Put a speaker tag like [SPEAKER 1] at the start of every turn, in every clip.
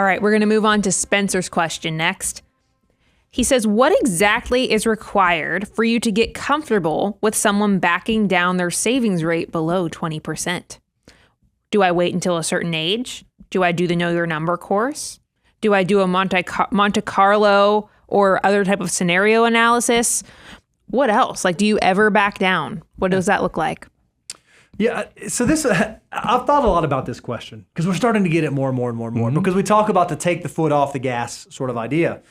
[SPEAKER 1] right, we're going to move on to Spencer's question next. He says, what exactly is required for you to get comfortable with someone backing down their savings rate below 20%? Do I wait until a certain age? Do I do the Know Your Number course? Do I do a Monte Carlo or other type of scenario analysis? What else? Like, do you ever back down? What does that look like?
[SPEAKER 2] Yeah, so I've thought a lot about this question because we're starting to get it more and more and more and more because we talk about the take the foot off the gas sort of idea.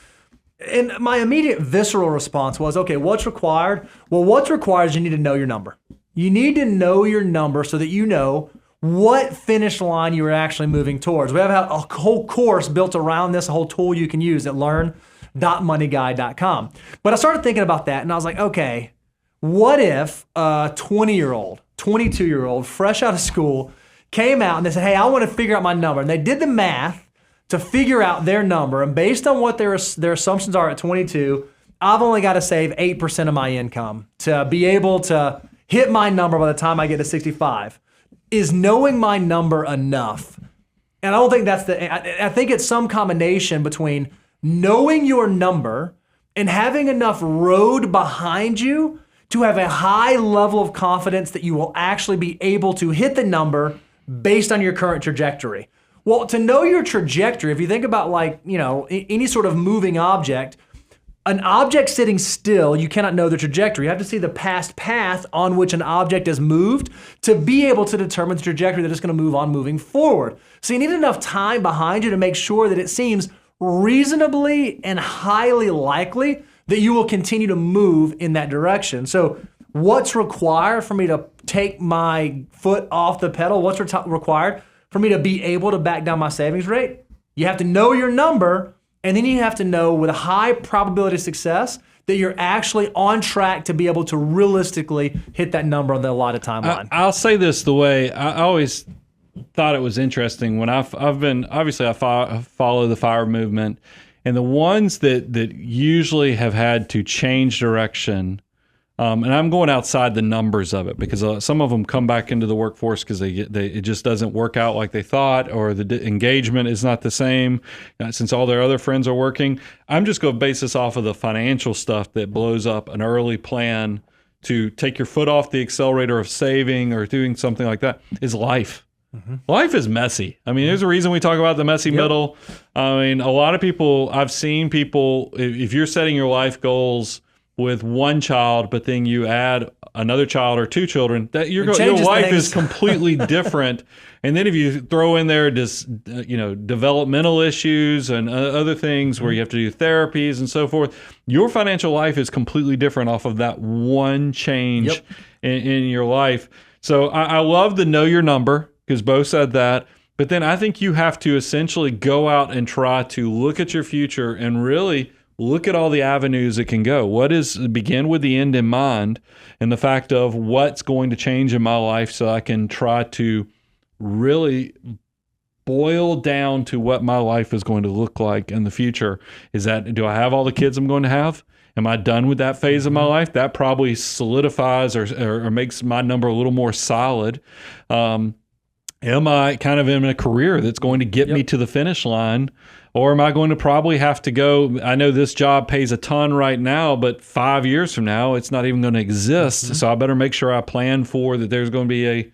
[SPEAKER 2] And my immediate visceral response was, okay, what's required? Well, what's required is you need to know your number. You need to know your number so that you know what finish line you are actually moving towards. We have a whole course built around this, a whole tool you can use at learn.moneyguide.com. But I started thinking about that and I was like, okay, what if a 20-year-old, 22-year-old, fresh out of school, came out and they said, hey, I want to figure out my number. And they did the math to figure out their number. And based on what their assumptions are at 22, I've only got to save 8% of my income to be able to hit my number by the time I get to 65. Is knowing my number enough? And I don't think that's I think it's some combination between knowing your number and having enough road behind you to have a high level of confidence that you will actually be able to hit the number based on your current trajectory. Well, to know your trajectory, if you think about any sort of moving object, an object sitting still, you cannot know the trajectory. You have to see the past path on which an object has moved to be able to determine the trajectory that it's going to move on moving forward. So you need enough time behind you to make sure that it seems reasonably and highly likely that you will continue to move in that direction. So what's required for me to take my foot off the pedal? What's required for me to be able to back down my savings rate? You have to know your number, and then you have to know with a high probability of success that you're actually on track to be able to realistically hit that number on the allotted timeline.
[SPEAKER 3] I'll say this the way I always thought it was interesting when I've been, obviously I follow the FIRE movement, and the ones that usually have had to change direction, and I'm going outside the numbers of it because some of them come back into the workforce because it just doesn't work out like they thought, or the engagement is not the same since all their other friends are working. I'm just going to base this off of the financial stuff that blows up an early plan to take your foot off the accelerator of saving or doing something like that is life. Life is messy. I mean, there's a reason we talk about the messy middle. I mean, a lot of people, I've seen people, if you're setting your life goals with one child, but then you add another child or two children, that your life is completely different. And then if you throw in there just developmental issues and other things where you have to do therapies and so forth, your financial life is completely different off of that one change in your life. So I love the know your number, because Bo said that. But then I think you have to essentially go out and try to look at your future and really look at all the avenues it can go. Begin with the end in mind and the fact of what's going to change in my life so I can try to really boil down to what my life is going to look like in the future. Do I have all the kids I'm going to have? Am I done with that phase of my life? That probably solidifies or makes my number a little more solid. Am I kind of in a career that's going to get me to the finish line? Or am I going to probably have to go, I know this job pays a ton right now, but 5 years from now, it's not even going to exist. So I better make sure I plan for that there's going to be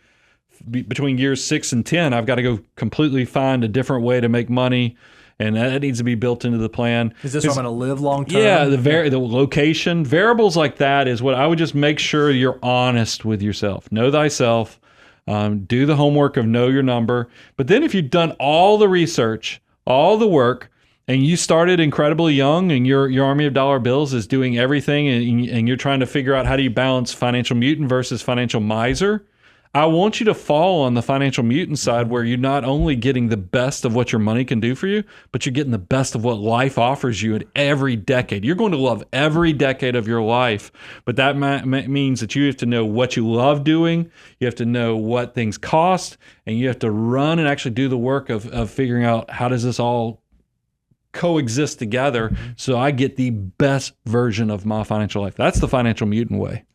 [SPEAKER 3] between years 6 and 10, I've got to go completely find a different way to make money. And that needs to be built into the plan.
[SPEAKER 2] Is this where I'm going to live long term?
[SPEAKER 3] Yeah, the location, variables like that is what I would just make sure you're honest with yourself. Know thyself. Do the homework of know your number. But then if you've done all the research, all the work, and you started incredibly young and your army of dollar bills is doing everything and you're trying to figure out how do you balance financial mutant versus financial miser, I want you to fall on the financial mutant side where you're not only getting the best of what your money can do for you, but you're getting the best of what life offers you in every decade. You're going to love every decade of your life, but that means that you have to know what you love doing, you have to know what things cost, and you have to run and actually do the work of figuring out how does this all coexist together so I get the best version of my financial life. That's the financial mutant way.